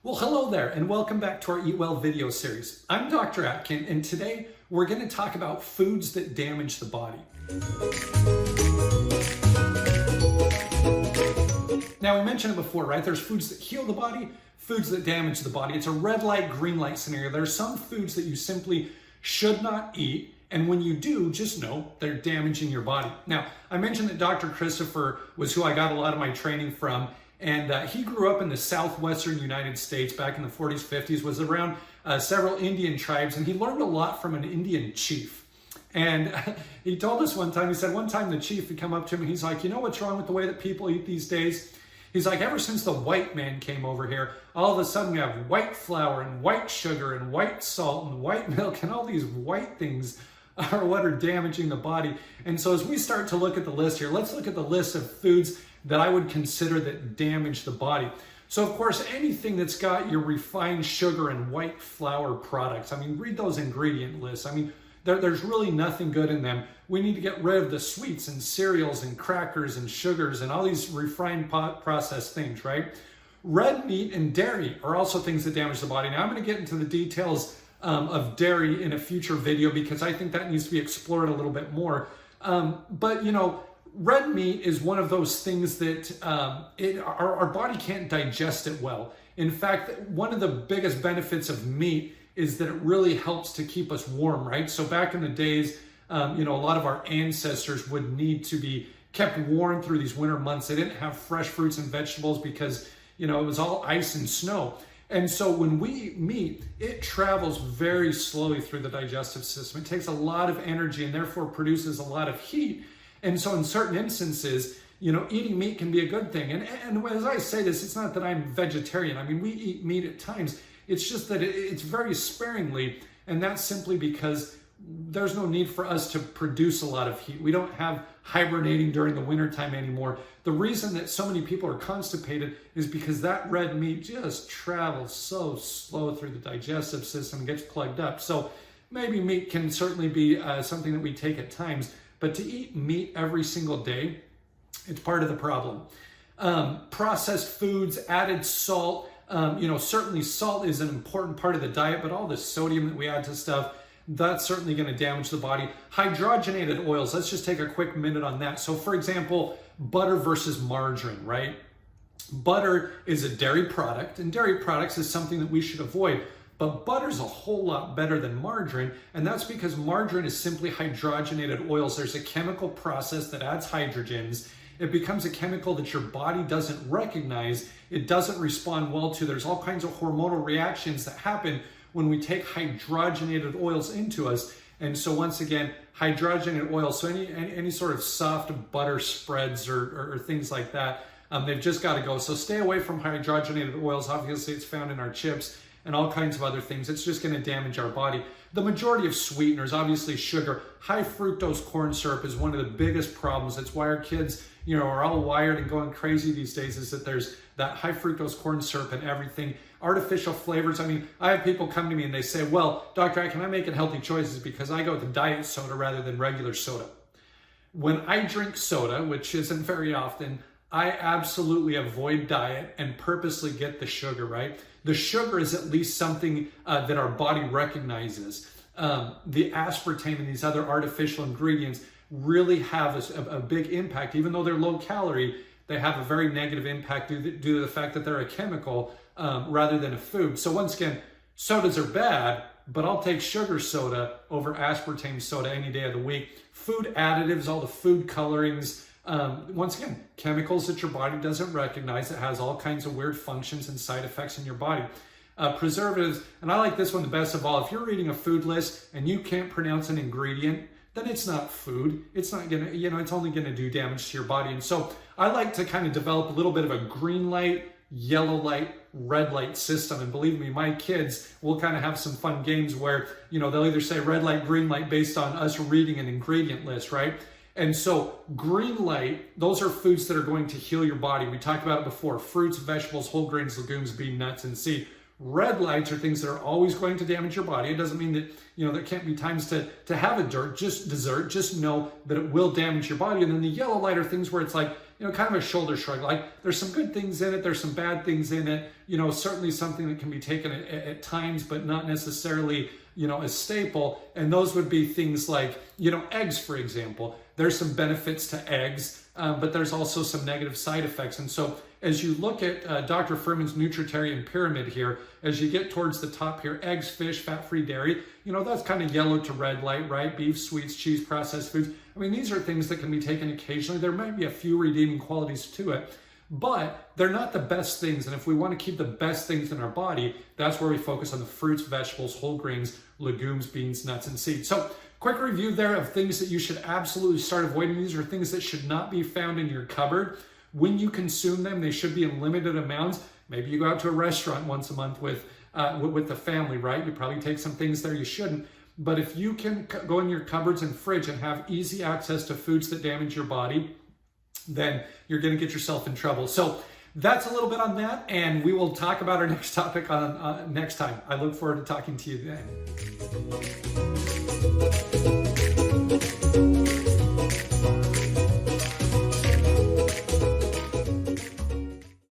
Well, hello there, and welcome back to our Eat Well video series. I'm Dr. Atkin, and today we're going to talk about foods that damage the body. Now, we mentioned it before, right? There's foods that heal the body, foods that damage the body. It's a red light, green light scenario. There are some foods that you simply should not eat, and when you do, just know they're damaging your body. Now, I mentioned that Dr. Christopher was who I got a lot of my training from. And he grew up in the southwestern United States back in the 40s, 50s, was around several Indian tribes, and he learned a lot from an Indian chief. And he told us one time, he said one time the chief would come up to him and he's like, you know what's wrong with the way that people eat these days? He's like, ever since the white man came over here, all of a sudden we have white flour and white sugar and white salt and white milk and all these white things are what are damaging the body. And so as we start to look at the list here, let's look at the list of foods that I would consider that damage the body. So of course, anything that's got your refined sugar and white flour products, I mean, read those ingredient lists. I mean, there's really nothing good in them. We need to get rid of the sweets and cereals and crackers and sugars and all these refined processed things, right? Red meat and dairy are also things that damage the body. Now I'm going to get into the details of dairy in a future video because I think that needs to be explored a little bit more. But you know, red meat is one of those things that our body can't digest it well. In fact, one of the biggest benefits of meat is that it really helps to keep us warm, right? So back in the days, you know, a lot of our ancestors would need to be kept warm through these winter months. They didn't have fresh fruits and vegetables because, you know, it was all ice and snow. And so when we eat meat, it travels very slowly through the digestive system. It takes a lot of energy and therefore produces a lot of heat. And so in certain instances, you know, eating meat can be a good thing. And as I say this, it's not that I'm vegetarian. I mean, we eat meat at times. It's just that it's very sparingly. And that's simply because there's no need for us to produce a lot of heat. We don't have hibernating during the wintertime anymore. The reason that so many people are constipated is because that red meat just travels so slow through the digestive system, gets plugged up. So maybe meat can certainly be something that we take at times, but to eat meat every single day, it's part of the problem. Processed foods, added salt, you know, certainly salt is an important part of the diet, but all the sodium that we add to stuff, that's certainly going to damage the body. Hydrogenated oils, let's just take a quick minute on that. So for example, butter versus margarine, right? Butter is a dairy product, and dairy products is something that we should avoid. But butter's a whole lot better than margarine, and that's because margarine is simply hydrogenated oils. There's a chemical process that adds hydrogens. It becomes a chemical that your body doesn't recognize. It doesn't respond well to. There's all kinds of hormonal reactions that happen when we take hydrogenated oils into us. And so once again, hydrogenated oils, so any sort of soft butter spreads or things like that, they've just got to go. So stay away from hydrogenated oils. Obviously, it's found in our chips and all kinds of other things. It's just going to damage our body. The majority of sweeteners, obviously sugar, high fructose corn syrup is one of the biggest problems. That's why our kids, you know, are all wired and going crazy these days, is that there's that high fructose corn syrup and everything. Artificial flavors. I mean, I have people come to me and they say, well, doctor, can I make healthy choices because I go with diet soda rather than regular soda? When I drink soda, which isn't very often, I absolutely avoid diet and purposely get the sugar, right? The sugar is at least something that our body recognizes. The aspartame and these other artificial ingredients really have a big impact. Even though they're low calorie, they have a very negative impact due to the fact that they're a chemical rather than a food. So once again, sodas are bad, but I'll take sugar soda over aspartame soda any day of the week. Food additives, all the food colorings, once again, chemicals that your body doesn't recognize, that has all kinds of weird functions and side effects in your body. Preservatives, and I like this one the best of all. If you're reading a food list and you can't pronounce an ingredient, then it's not food. It's not gonna, you know, it's only gonna do damage to your body. And so I like to kind of develop a little bit of a green light, yellow light, red light system. And believe me, my kids will kind of have some fun games where, you know, they'll either say red light, green light based on us reading an ingredient list, right? And so green light, those are foods that are going to heal your body. We talked about it before: fruits, vegetables, whole grains, legumes, bean, nuts, and seed. Red lights are things that are always going to damage your body. It doesn't mean that, there can't be times to have a dessert. Just know that it will damage your body. And then the yellow light are things where it's like, kind of a shoulder shrug. Like there's some good things in it. There's some bad things in it. Certainly something that can be taken at times, but not necessarily, a staple. And those would be things like, eggs, for example. There's some benefits to eggs, but there's also some negative side effects. And so as you look at Dr. Fuhrman's Nutritarian Pyramid here, as you get towards the top here, eggs, fish, fat-free dairy, that's kind of yellow to red light, right? Beef, sweets, cheese, processed foods. I mean, these are things that can be taken occasionally. There might be a few redeeming qualities to it, but they're not the best things. And if we want to keep the best things in our body, that's where we focus on the fruits, vegetables, whole grains, legumes, beans, nuts, and seeds. So quick review there of things that you should absolutely start avoiding. These are things that should not be found in your cupboard. When you consume them, they should be in limited amounts. Maybe you go out to a restaurant once a month with the family, right? You probably take some things there you shouldn't. But if you can go in your cupboards and fridge and have easy access to foods that damage your body, then you're going to get yourself in trouble. So that's a little bit on that, and we will talk about our next topic on next time. I look forward to talking to you then.